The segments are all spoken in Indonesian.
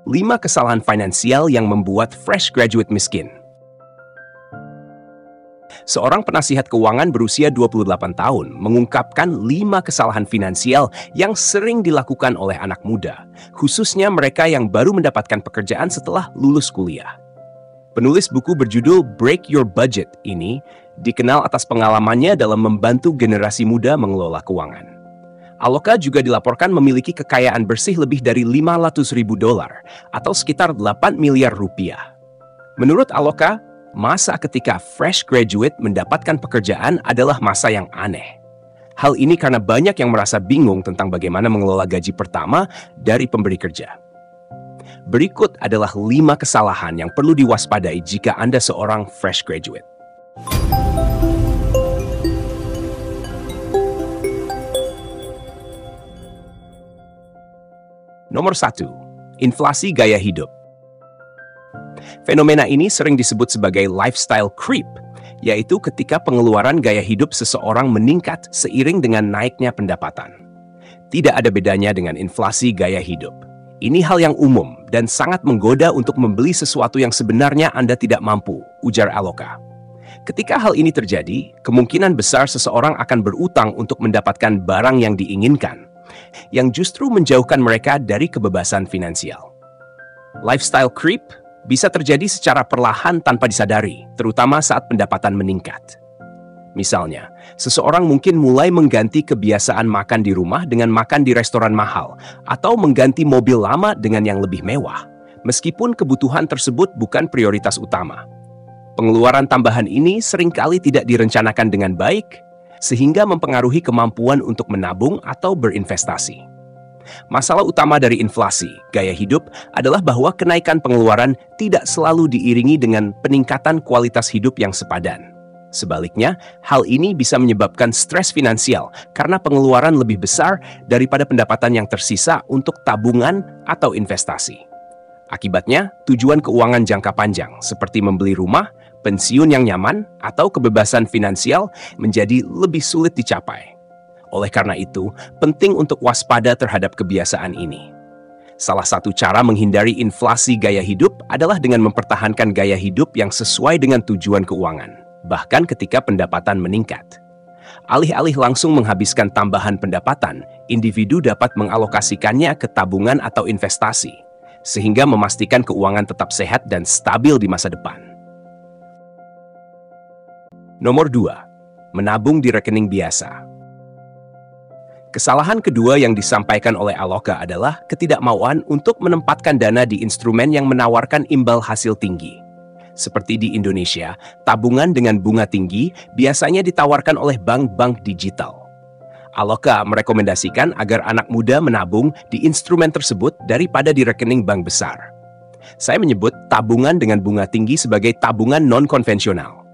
5 kesalahan finansial yang membuat fresh graduate miskin. Seorang penasihat keuangan berusia 28 tahun mengungkapkan 5 kesalahan finansial yang sering dilakukan oleh anak muda, khususnya mereka yang baru mendapatkan pekerjaan setelah lulus kuliah. Penulis buku berjudul Break Your Budget ini dikenal atas pengalamannya dalam membantu generasi muda mengelola keuangan. Aloka juga dilaporkan memiliki kekayaan bersih lebih dari $500.000 atau sekitar 8 miliar rupiah. Menurut Aloka, masa ketika fresh graduate mendapatkan pekerjaan adalah masa yang aneh. Hal ini karena banyak yang merasa bingung tentang bagaimana mengelola gaji pertama dari pemberi kerja. Berikut adalah 5 kesalahan yang perlu diwaspadai jika Anda seorang fresh graduate. Nomor 1. Inflasi gaya hidup. Fenomena ini sering disebut sebagai lifestyle creep, yaitu ketika pengeluaran gaya hidup seseorang meningkat seiring dengan naiknya pendapatan. Tidak ada bedanya dengan inflasi gaya hidup. Ini hal yang umum dan sangat menggoda untuk membeli sesuatu yang sebenarnya Anda tidak mampu, ujar Aloka. Ketika hal ini terjadi, kemungkinan besar seseorang akan berutang untuk mendapatkan barang yang diinginkan, yang justru menjauhkan mereka dari kebebasan finansial. Lifestyle creep bisa terjadi secara perlahan tanpa disadari, terutama saat pendapatan meningkat. Misalnya, seseorang mungkin mulai mengganti kebiasaan makan di rumah dengan makan di restoran mahal, atau mengganti mobil lama dengan yang lebih mewah, meskipun kebutuhan tersebut bukan prioritas utama. Pengeluaran tambahan ini seringkali tidak direncanakan dengan baik, sehingga mempengaruhi kemampuan untuk menabung atau berinvestasi. Masalah utama dari inflasi gaya hidup adalah bahwa kenaikan pengeluaran tidak selalu diiringi dengan peningkatan kualitas hidup yang sepadan. Sebaliknya, hal ini bisa menyebabkan stres finansial karena pengeluaran lebih besar daripada pendapatan yang tersisa untuk tabungan atau investasi. Akibatnya, tujuan keuangan jangka panjang seperti membeli rumah, pensiun yang nyaman, atau kebebasan finansial menjadi lebih sulit dicapai. Oleh karena itu, penting untuk waspada terhadap kebiasaan ini. Salah satu cara menghindari inflasi gaya hidup adalah dengan mempertahankan gaya hidup yang sesuai dengan tujuan keuangan, bahkan ketika pendapatan meningkat. Alih-alih langsung menghabiskan tambahan pendapatan, individu dapat mengalokasikannya ke tabungan atau investasi, sehingga memastikan keuangan tetap sehat dan stabil di masa depan. Nomor 2. Menabung di rekening biasa. Kesalahan kedua yang disampaikan oleh Aloka adalah ketidakmauan untuk menempatkan dana di instrumen yang menawarkan imbal hasil tinggi. Seperti di Indonesia, tabungan dengan bunga tinggi biasanya ditawarkan oleh bank-bank digital. Aloka merekomendasikan agar anak muda menabung di instrumen tersebut daripada di rekening bank besar. Saya menyebut tabungan dengan bunga tinggi sebagai tabungan non-konvensional.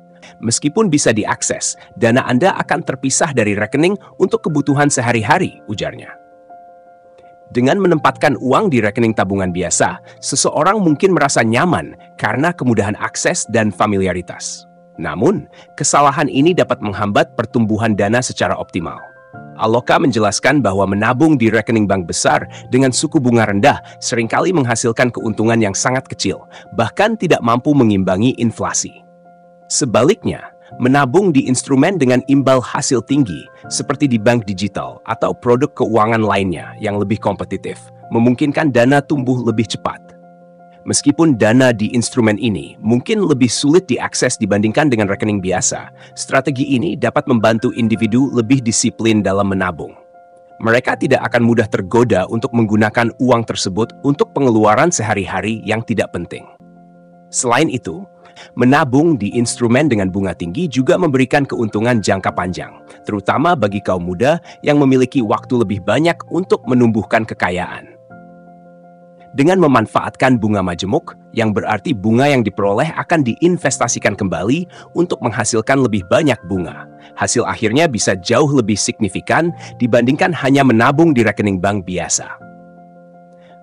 Meskipun bisa diakses, dana Anda akan terpisah dari rekening untuk kebutuhan sehari-hari, ujarnya. Dengan menempatkan uang di rekening tabungan biasa, seseorang mungkin merasa nyaman karena kemudahan akses dan familiaritas. Namun, kesalahan ini dapat menghambat pertumbuhan dana secara optimal. Aloka menjelaskan bahwa menabung di rekening bank besar dengan suku bunga rendah seringkali menghasilkan keuntungan yang sangat kecil, bahkan tidak mampu mengimbangi inflasi. Sebaliknya, menabung di instrumen dengan imbal hasil tinggi seperti di bank digital atau produk keuangan lainnya yang lebih kompetitif memungkinkan dana tumbuh lebih cepat. Meskipun dana di instrumen ini mungkin lebih sulit diakses dibandingkan dengan rekening biasa, strategi ini dapat membantu individu lebih disiplin dalam menabung. Mereka tidak akan mudah tergoda untuk menggunakan uang tersebut untuk pengeluaran sehari-hari yang tidak penting. Selain itu, menabung di instrumen dengan bunga tinggi juga memberikan keuntungan jangka panjang, terutama bagi kaum muda yang memiliki waktu lebih banyak untuk menumbuhkan kekayaan. Dengan memanfaatkan bunga majemuk, yang berarti bunga yang diperoleh akan diinvestasikan kembali untuk menghasilkan lebih banyak bunga. Hasil akhirnya bisa jauh lebih signifikan dibandingkan hanya menabung di rekening bank biasa.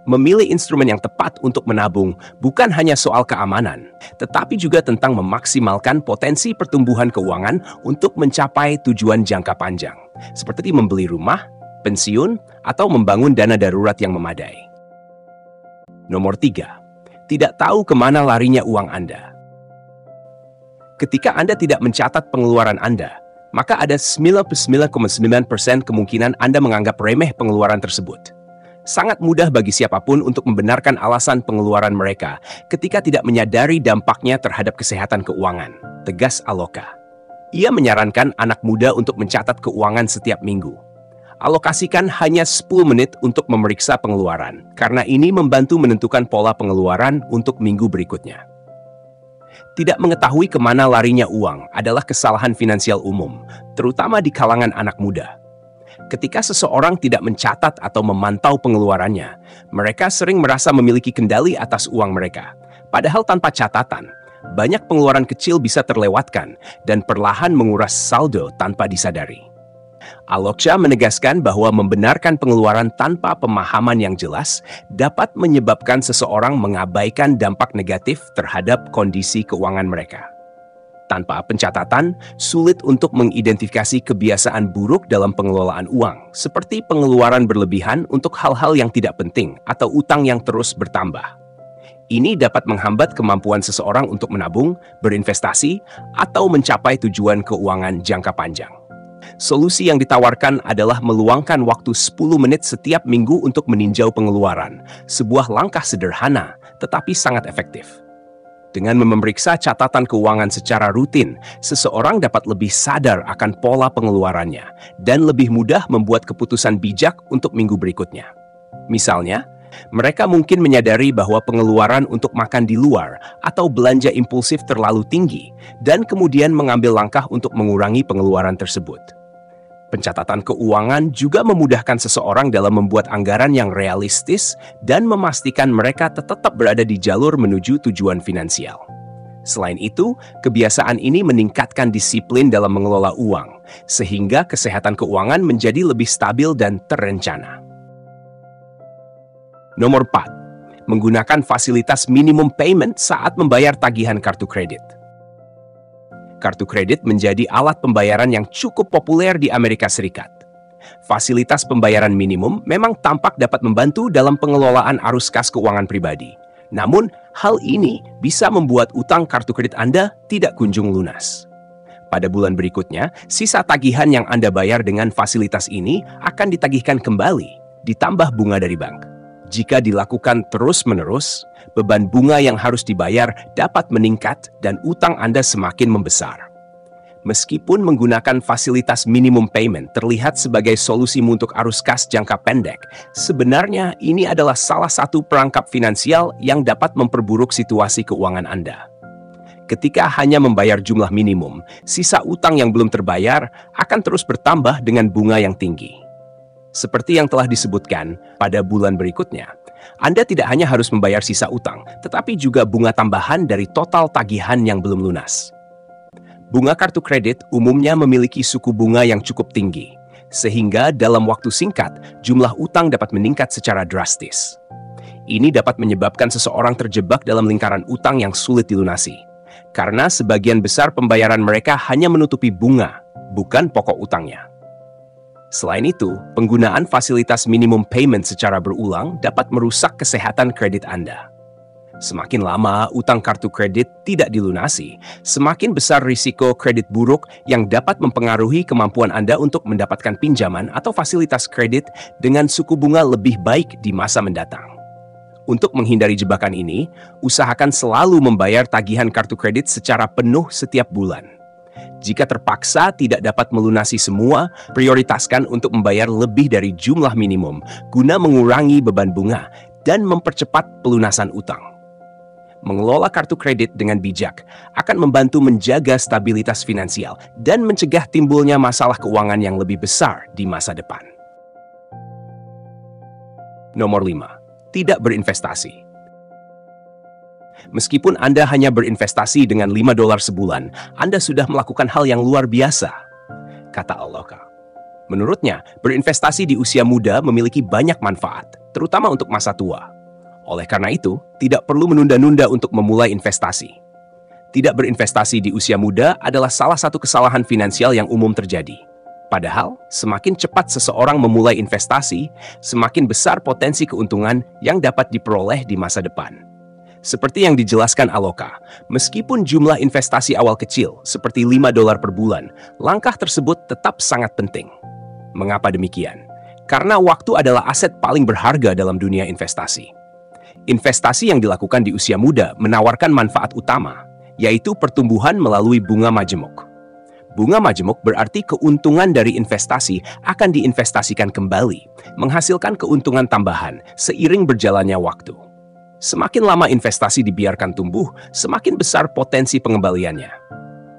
Memilih instrumen yang tepat untuk menabung bukan hanya soal keamanan, tetapi juga tentang memaksimalkan potensi pertumbuhan keuangan untuk mencapai tujuan jangka panjang, seperti membeli rumah, pensiun, atau membangun dana darurat yang memadai. Nomor 3. Tidak tahu kemana larinya uang Anda. Ketika Anda tidak mencatat pengeluaran Anda, maka ada 99,9% kemungkinan Anda menganggap remeh pengeluaran tersebut. Sangat mudah bagi siapapun untuk membenarkan alasan pengeluaran mereka ketika tidak menyadari dampaknya terhadap kesehatan keuangan, tegas Aloka. Ia menyarankan anak muda untuk mencatat keuangan setiap minggu. Alokasikan hanya 10 menit untuk memeriksa pengeluaran, karena ini membantu menentukan pola pengeluaran untuk minggu berikutnya. Tidak mengetahui kemana larinya uang adalah kesalahan finansial umum, terutama di kalangan anak muda. Ketika seseorang tidak mencatat atau memantau pengeluarannya, mereka sering merasa memiliki kendali atas uang mereka. Padahal tanpa catatan, banyak pengeluaran kecil bisa terlewatkan dan perlahan menguras saldo tanpa disadari. Aloka menegaskan bahwa membenarkan pengeluaran tanpa pemahaman yang jelas dapat menyebabkan seseorang mengabaikan dampak negatif terhadap kondisi keuangan mereka. Tanpa pencatatan, sulit untuk mengidentifikasi kebiasaan buruk dalam pengelolaan uang, seperti pengeluaran berlebihan untuk hal-hal yang tidak penting atau utang yang terus bertambah. Ini dapat menghambat kemampuan seseorang untuk menabung, berinvestasi, atau mencapai tujuan keuangan jangka panjang. Solusi yang ditawarkan adalah meluangkan waktu 10 menit setiap minggu untuk meninjau pengeluaran, sebuah langkah sederhana tetapi sangat efektif. Dengan memeriksa catatan keuangan secara rutin, seseorang dapat lebih sadar akan pola pengeluarannya dan lebih mudah membuat keputusan bijak untuk minggu berikutnya. Misalnya, mereka mungkin menyadari bahwa pengeluaran untuk makan di luar atau belanja impulsif terlalu tinggi dan kemudian mengambil langkah untuk mengurangi pengeluaran tersebut. Pencatatan keuangan juga memudahkan seseorang dalam membuat anggaran yang realistis dan memastikan mereka tetap berada di jalur menuju tujuan finansial. Selain itu, kebiasaan ini meningkatkan disiplin dalam mengelola uang, sehingga kesehatan keuangan menjadi lebih stabil dan terencana. Nomor 4. Menggunakan fasilitas minimum payment saat membayar tagihan kartu kredit. Kartu kredit menjadi alat pembayaran yang cukup populer di Amerika Serikat. Fasilitas pembayaran minimum memang tampak dapat membantu dalam pengelolaan arus kas keuangan pribadi. Namun, hal ini bisa membuat utang kartu kredit Anda tidak kunjung lunas. Pada bulan berikutnya, sisa tagihan yang Anda bayar dengan fasilitas ini akan ditagihkan kembali, ditambah bunga dari bank. Jika dilakukan terus-menerus, beban bunga yang harus dibayar dapat meningkat dan utang Anda semakin membesar. Meskipun menggunakan fasilitas minimum payment terlihat sebagai solusi untuk arus kas jangka pendek, sebenarnya ini adalah salah satu perangkap finansial yang dapat memperburuk situasi keuangan Anda. Ketika hanya membayar jumlah minimum, sisa utang yang belum terbayar akan terus bertambah dengan bunga yang tinggi. Seperti yang telah disebutkan, pada bulan berikutnya, Anda tidak hanya harus membayar sisa utang, tetapi juga bunga tambahan dari total tagihan yang belum lunas. Bunga kartu kredit umumnya memiliki suku bunga yang cukup tinggi, sehingga dalam waktu singkat, jumlah utang dapat meningkat secara drastis. Ini dapat menyebabkan seseorang terjebak dalam lingkaran utang yang sulit dilunasi, karena sebagian besar pembayaran mereka hanya menutupi bunga, bukan pokok utangnya. Selain itu, penggunaan fasilitas minimum payment secara berulang dapat merusak kesehatan kredit Anda. Semakin lama utang kartu kredit tidak dilunasi, semakin besar risiko kredit buruk yang dapat mempengaruhi kemampuan Anda untuk mendapatkan pinjaman atau fasilitas kredit dengan suku bunga lebih baik di masa mendatang. Untuk menghindari jebakan ini, usahakan selalu membayar tagihan kartu kredit secara penuh setiap bulan. Jika terpaksa tidak dapat melunasi semua, prioritaskan untuk membayar lebih dari jumlah minimum guna mengurangi beban bunga dan mempercepat pelunasan utang. Mengelola kartu kredit dengan bijak akan membantu menjaga stabilitas finansial dan mencegah timbulnya masalah keuangan yang lebih besar di masa depan. Nomor 5. Tidak berinvestasi. Meskipun Anda hanya berinvestasi dengan $5 sebulan, Anda sudah melakukan hal yang luar biasa, kata Aloka. Menurutnya, berinvestasi di usia muda memiliki banyak manfaat, terutama untuk masa tua. Oleh karena itu, tidak perlu menunda-nunda untuk memulai investasi. Tidak berinvestasi di usia muda adalah salah satu kesalahan finansial yang umum terjadi. Padahal, semakin cepat seseorang memulai investasi, semakin besar potensi keuntungan yang dapat diperoleh di masa depan. Seperti yang dijelaskan Aloka, meskipun jumlah investasi awal kecil, seperti $5 per bulan, langkah tersebut tetap sangat penting. Mengapa demikian? Karena waktu adalah aset paling berharga dalam dunia investasi. Investasi yang dilakukan di usia muda menawarkan manfaat utama, yaitu pertumbuhan melalui bunga majemuk. Bunga majemuk berarti keuntungan dari investasi akan diinvestasikan kembali, menghasilkan keuntungan tambahan seiring berjalannya waktu. Semakin lama investasi dibiarkan tumbuh, semakin besar potensi pengembaliannya.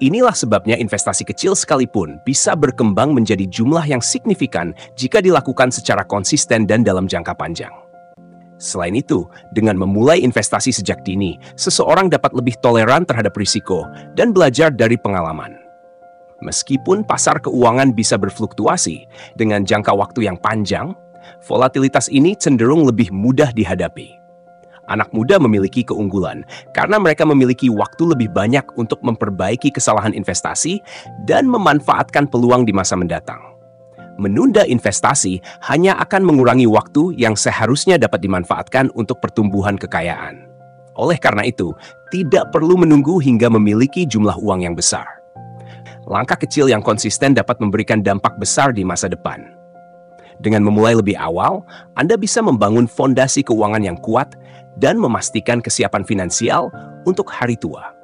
Inilah sebabnya investasi kecil sekalipun bisa berkembang menjadi jumlah yang signifikan jika dilakukan secara konsisten dan dalam jangka panjang. Selain itu, dengan memulai investasi sejak dini, seseorang dapat lebih toleran terhadap risiko dan belajar dari pengalaman. Meskipun pasar keuangan bisa berfluktuasi dengan jangka waktu yang panjang, volatilitas ini cenderung lebih mudah dihadapi. Anak muda memiliki keunggulan karena mereka memiliki waktu lebih banyak untuk memperbaiki kesalahan investasi dan memanfaatkan peluang di masa mendatang. Menunda investasi hanya akan mengurangi waktu yang seharusnya dapat dimanfaatkan untuk pertumbuhan kekayaan. Oleh karena itu, tidak perlu menunggu hingga memiliki jumlah uang yang besar. Langkah kecil yang konsisten dapat memberikan dampak besar di masa depan. Dengan memulai lebih awal, Anda bisa membangun fondasi keuangan yang kuat dan memastikan kesiapan finansial untuk hari tua.